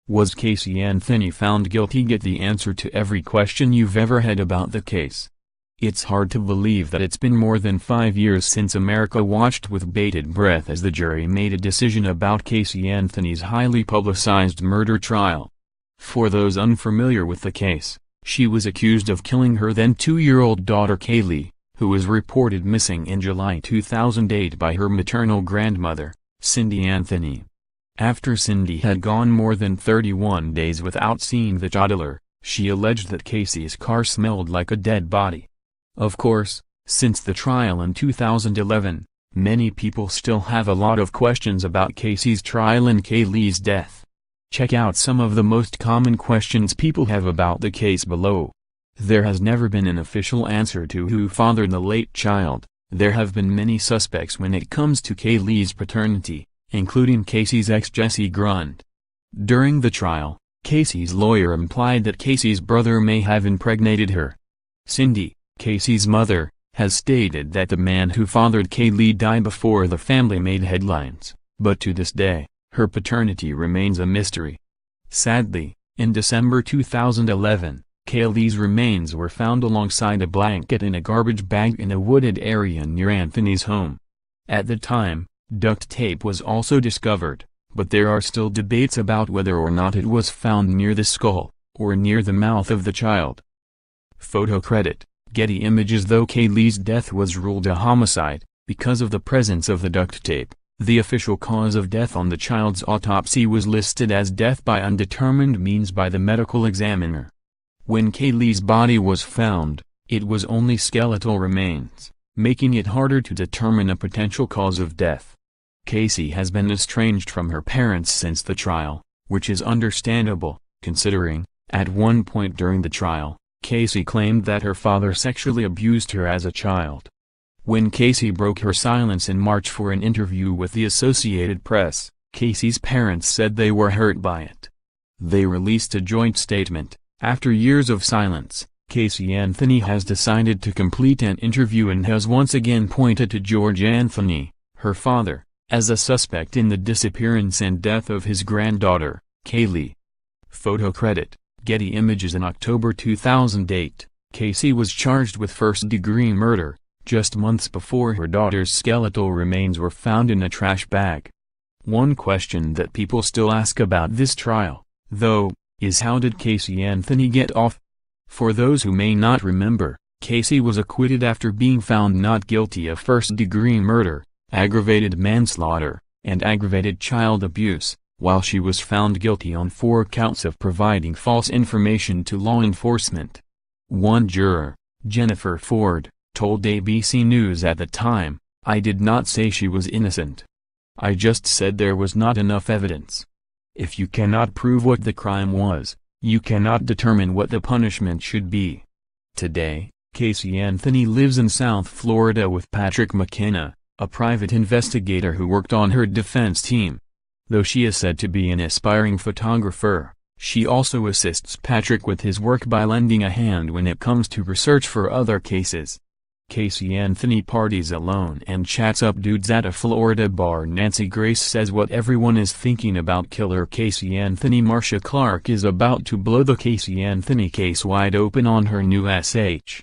Was Casey Anthony found guilty? Get the answer to every question you've ever had about the case. It's hard to believe that it's been more than 5 years since America watched with bated breath as the jury made a decision about Casey Anthony's highly publicized murder trial. For those unfamiliar with the case, she was accused of killing her then 2-year-old daughter Caylee, who was reported missing in July 2008 by her maternal grandmother, Cindy Anthony. After Cindy had gone more than 31 days without seeing the toddler, she alleged that Casey's car smelled like a dead body. Of course, since the trial in 2011, many people still have a lot of questions about Casey's trial and Caylee's death. Check out some of the most common questions people have about the case below. There has never been an official answer to who fathered the late child. There have been many suspects when it comes to Caylee's paternity, including Casey's ex Jesse Grund. During the trial, Casey's lawyer implied that Casey's brother may have impregnated her. Cindy, Casey's mother, has stated that the man who fathered Caylee died before the family made headlines, but to this day, her paternity remains a mystery. Sadly, in December 2011, Caylee's remains were found alongside a blanket in a garbage bag in a wooded area near Anthony's home. At the time, duct tape was also discovered, but there are still debates about whether or not it was found near the skull, or near the mouth of the child. Photo credit, Getty Images. Though Caylee's death was ruled a homicide, because of the presence of the duct tape, the official cause of death on the child's autopsy was listed as death by undetermined means by the medical examiner. When Caylee's body was found, it was only skeletal remains, making it harder to determine a potential cause of death. Casey has been estranged from her parents since the trial, which is understandable, considering, at one point during the trial, Casey claimed that her father sexually abused her as a child. When Casey broke her silence in March for an interview with the Associated Press, Casey's parents said they were hurt by it. They released a joint statement. After years of silence, Casey Anthony has decided to complete an interview and has once again pointed to George Anthony, her father, as a suspect in the disappearance and death of his granddaughter, Caylee. Photo credit, Getty Images. In October 2008, Casey was charged with first-degree murder, just months before her daughter's skeletal remains were found in a trash bag. One question that people still ask about this trial, though, is how did Casey Anthony get off? For those who may not remember, Casey was acquitted after being found not guilty of first-degree murder, aggravated manslaughter, and aggravated child abuse, while she was found guilty on 4 counts of providing false information to law enforcement. One juror, Jennifer Ford, told ABC News at the time, "I did not say she was innocent. I just said there was not enough evidence. If you cannot prove what the crime was, you cannot determine what the punishment should be." Today, Casey Anthony lives in South Florida with Patrick McKenna, a private investigator who worked on her defense team. Though she is said to be an aspiring photographer, she also assists Patrick with his work by lending a hand when it comes to research for other cases. Casey Anthony parties alone and chats up dudes at a Florida bar. Nancy Grace says what everyone is thinking about killer Casey Anthony. Marcia Clark is about to blow the Casey Anthony case wide open on her new SH.